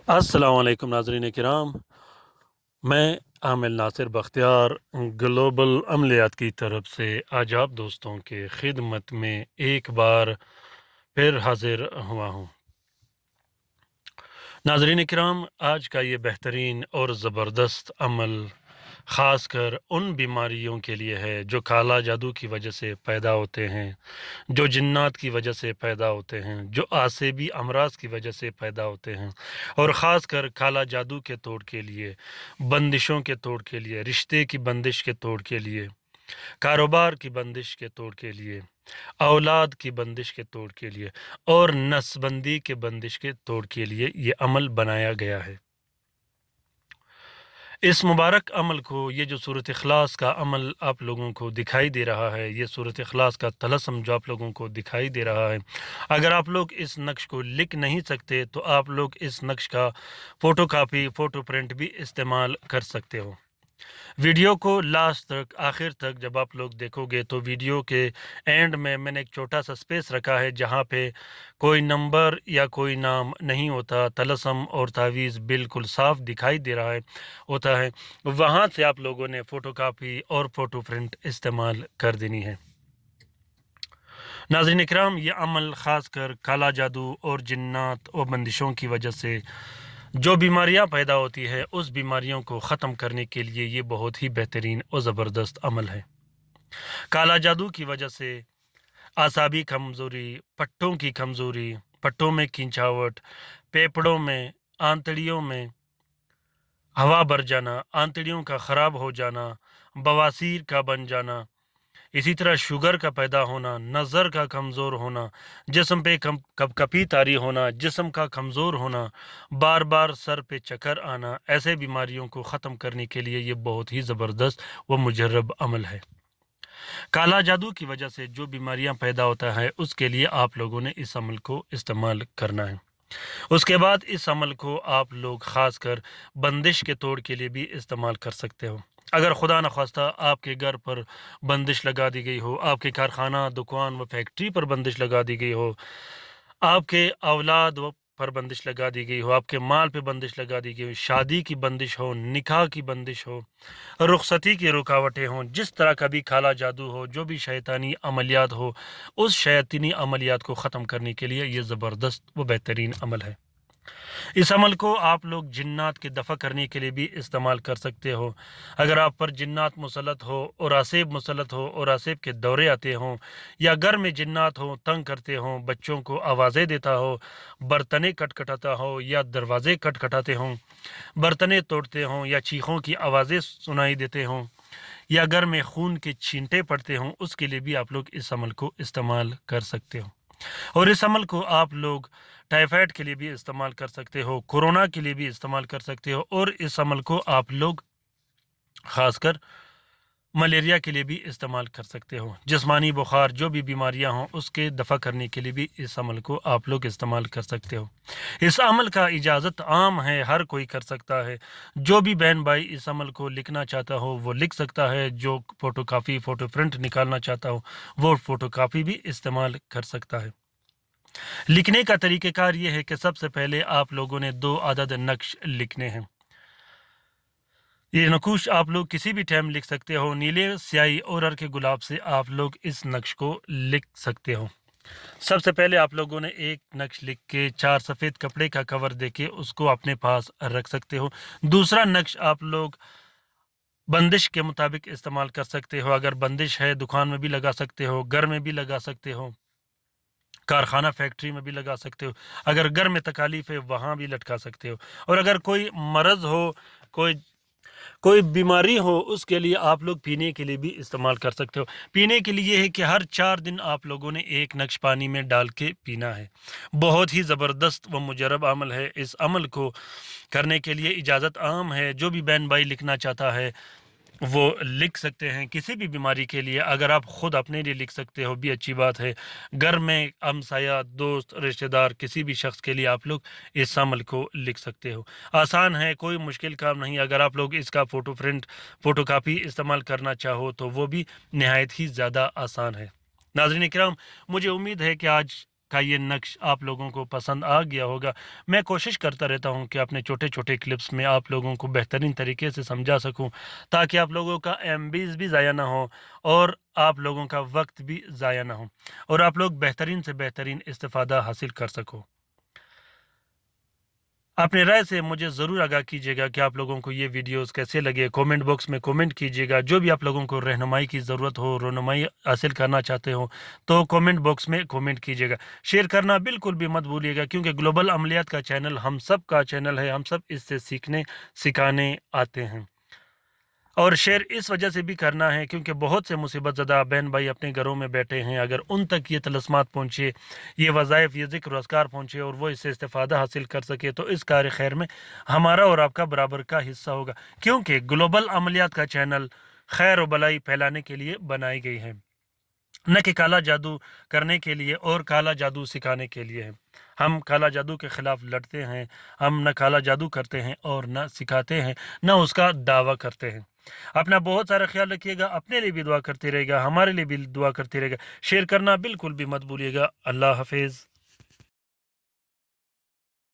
अस्सलाम वालेकुम नाज़रीन किराम। मैं आमिल नासिर बख्तियार ग्लोबल अमलियात की तरफ से आज आप दोस्तों के खिदमत में एक बार फिर हाजिर हुआ हूँ। नाज़रीन किराम, आज का ये बेहतरीन और ज़बरदस्त अमल ख़ास कर उन बीमारियों के लिए है जो काला जादू की वजह से पैदा होते हैं, जो जिन्नात की वजह से पैदा होते हैं, जो आसेबी अमराज की वजह से पैदा होते हैं, और ख़ास कर काला जादू के तोड़ के लिए, बंदिशों के तोड़ के लिए, रिश्ते की बंदिश के तोड़ के लिए, कारोबार की बंदिश के तोड़ के लिए, औलाद की बंदिश के तोड़ के लिए और नस्बंदी के बंदिश के तोड़ के लिए ये अमल बनाया गया है। इस मुबारक अमल को, ये जो सूरत इखलास का अमल आप लोगों को दिखाई दे रहा है, ये सूरत इखलास का तलस्सुम जो आप लोगों को दिखाई दे रहा है, अगर आप लोग इस नक्श को लिख नहीं सकते तो आप लोग इस नक्श का फ़ोटो कापी, फ़ोटो प्रिंट भी इस्तेमाल कर सकते हो। वीडियो को लास्ट तक, आखिर तक जब आप लोग देखोगे तो वीडियो के एंड में मैंने एक छोटा सा स्पेस रखा है जहाँ पे कोई नंबर या कोई नाम नहीं होता, तलस्सुम और तावीज़ बिल्कुल साफ दिखाई दे रहा है होता है। वहाँ से आप लोगों ने फ़ोटो कापी और फ़ोटो प्रिंट इस्तेमाल कर देनी है। नाज़रीन इकराम, ये अमल ख़ास कर काला जादू और जिन्नात और बंदिशों की वजह से जो बीमारियां पैदा होती है, उस बीमारियों को ख़त्म करने के लिए ये बहुत ही बेहतरीन और ज़बरदस्त अमल है। काला जादू की वजह से आसाबी कमज़ोरी, पट्टों की कमज़ोरी, पट्टों में खिंचावट, फेफड़ों में, आंतड़ियों में हवा भर जाना, आंतड़ियों का ख़राब हो जाना, बवासीर का बन जाना, इसी तरह शुगर का पैदा होना, नज़र का कमज़ोर होना, जिस्म पे कपकपी तारी होना, जिस्म का कमज़ोर होना, बार बार सर पे चक्कर आना, ऐसे बीमारियों को ख़त्म करने के लिए ये बहुत ही ज़बरदस्त व मुजर्रब अमल है। काला जादू की वजह से जो बीमारियां पैदा होता है, उसके लिए आप लोगों ने इस अमल को इस्तेमाल करना है। उसके बाद इस अमल को आप लोग ख़ास कर बंदिश के तोड़ के लिए भी इस्तेमाल कर सकते हो। अगर खुदा न खास्ता आपके घर पर बंदिश लगा दी गई हो, आपके कारखाना, दुकान व फैक्ट्री पर बंदिश लगा दी गई हो, आपके औलाद व पर बंदिश लगा दी गई हो, आपके माल पे बंदिश लगा दी गई हो, शादी की बंदिश हो, निकाह की बंदिश हो, रुखसती की रुकावटें हों, जिस तरह का भी काला जादू हो, जो भी शैतानी अमलियात हो, उस शैतानी अमलियात को ख़त्म करने के लिए ये ज़बरदस्त व बेहतरीन अमल है। इस अमल को आप लोग जिन्नात के दफ़ा करने के लिए भी इस्तेमाल कर सकते हो। अगर आप पर जिन्नात मुसलत हो और आसेब मुसलत हो और आसेब के दौरे आते हों, या घर में जिन्नात हो, तंग करते हों, बच्चों को आवाज़ें देता हो, बर्तनें खटखटाता हो या दरवाज़े खटखटाते हों, बर्तनें तोड़ते हों या चीखों की आवाज़ें सुनाई देते हों, या घर में खून के छींटे पड़ते हों, उसके लिए भी आप लोग इस अमल को इस्तेमाल कर सकते हो। और इस अमल को आप लोग टाइफाइड के लिए भी इस्तेमाल कर सकते हो, कोरोना के लिए भी इस्तेमाल कर सकते हो, और इस अमल को आप लोग ख़ासकर मलेरिया के लिए भी इस्तेमाल कर सकते हो। जिस्मानी बुखार, जो भी बीमारियां हों, उसके दफ़ा करने के लिए भी इस अमल को आप लोग इस्तेमाल कर सकते हो। इस अमल का इजाज़त आम है, हर कोई कर सकता है। जो भी बहन भाई इस अमल को लिखना चाहता हो वो लिख सकता है, जो फ़ोटो कापी, फ़ोटो प्रिंट निकालना चाहता हो वो फ़ोटो कापी भी इस्तेमाल कर सकता है। लिखने का तरीक़ेकार ये है कि सबसे पहले आप लोगों ने 2 अदद नक्श लिखने हैं। ये नकुश आप लोग किसी भी टाइम लिख सकते हो। नीले स्याही और हल्के गुलाब से आप लोग इस नक्श को लिख सकते हो। सबसे पहले आप लोगों ने एक नक्श लिख के 4 सफ़ेद कपड़े का कवर देके उसको अपने पास रख सकते हो। दूसरा नक्श आप लोग बंदिश के मुताबिक इस्तेमाल कर सकते हो। अगर बंदिश है, दुकान में भी लगा सकते हो, घर में भी लगा सकते हो, कारखाना फैक्ट्री में भी लगा सकते हो। अगर घर में तकालीफ है वहाँ भी लटका सकते हो। और अगर कोई मर्ज़ हो, कोई कोई बीमारी हो, उसके लिए आप लोग पीने के लिए भी इस्तेमाल कर सकते हो। पीने के लिए है कि हर 4 दिन आप लोगों ने एक नक्श पानी में डाल के पीना है। बहुत ही ज़बरदस्त व मुजरब अमल है। इस अमल को करने के लिए इजाज़त आम है। जो भी बहन भाई लिखना चाहता है वो लिख सकते हैं। किसी भी बीमारी के लिए अगर आप खुद अपने लिए लिख सकते हो भी अच्छी बात है। घर में हमसाया, दोस्त, रिश्तेदार, किसी भी शख्स के लिए आप लोग इस अमल को लिख सकते हो। आसान है, कोई मुश्किल काम नहीं। अगर आप लोग इसका फ़ोटो प्रिंट, फ़ोटो कापी इस्तेमाल करना चाहो तो वो भी नहायत ही ज़्यादा आसान है। नाज़रीन इकराम, मुझे उम्मीद है कि आज का ये नक्श आप लोगों को पसंद आ गया होगा। मैं कोशिश करता रहता हूँ कि अपने छोटे छोटे क्लिप्स में आप लोगों को बेहतरीन तरीके से समझा सकूँ, ताकि आप लोगों का एमबीज़ भी ज़ाया ना हो और आप लोगों का वक्त भी ज़ाया ना हो और आप लोग बेहतरीन से बेहतरीन इस्तिफ़ादा हासिल कर सको। अपनी राय से मुझे ज़रूर आगाह कीजिएगा कि आप लोगों को ये वीडियोस कैसे लगे। कमेंट बॉक्स में कमेंट कीजिएगा। जो भी आप लोगों को रहनुमाई की ज़रूरत हो, रहनुमाई हासिल करना चाहते हो, तो कमेंट बॉक्स में कमेंट कीजिएगा। शेयर करना बिल्कुल भी मत भूलिएगा, क्योंकि ग्लोबल अमलियात का चैनल हम सब का चैनल है। हम सब इससे सीखने सिखाने आते हैं। और शेयर इस वजह से भी करना है क्योंकि बहुत से मुसीबत ज़दा बहन भाई अपने घरों में बैठे हैं। अगर उन तक ये तलस्मात पहुँचे, ये वज़ाइफ, ये ज़िक्र रोज़गार पहुँचे और वो इससे इस्तिफ़ादा हासिल कर सके, तो इस कार्य खैर में हमारा और आपका बराबर का हिस्सा होगा, क्योंकि ग्लोबल अमलियात का चैनल खैर व भलाई फैलाने के लिए बनाई गई है, न कि काला जादू करने के लिए और काला जादू सिखाने के लिए है। हम काला जादू के ख़िलाफ़ लड़ते हैं। हम न काला जादू करते हैं और न सिखाते हैं, न उसका दावा करते हैं। अपना बहुत सारा ख्याल रखिएगा। अपने लिए भी दुआ करते रहेगा, हमारे लिए भी दुआ करते रहेगा। शेयर करना बिल्कुल भी मत भूलिएगा। अल्लाह हाफिज़।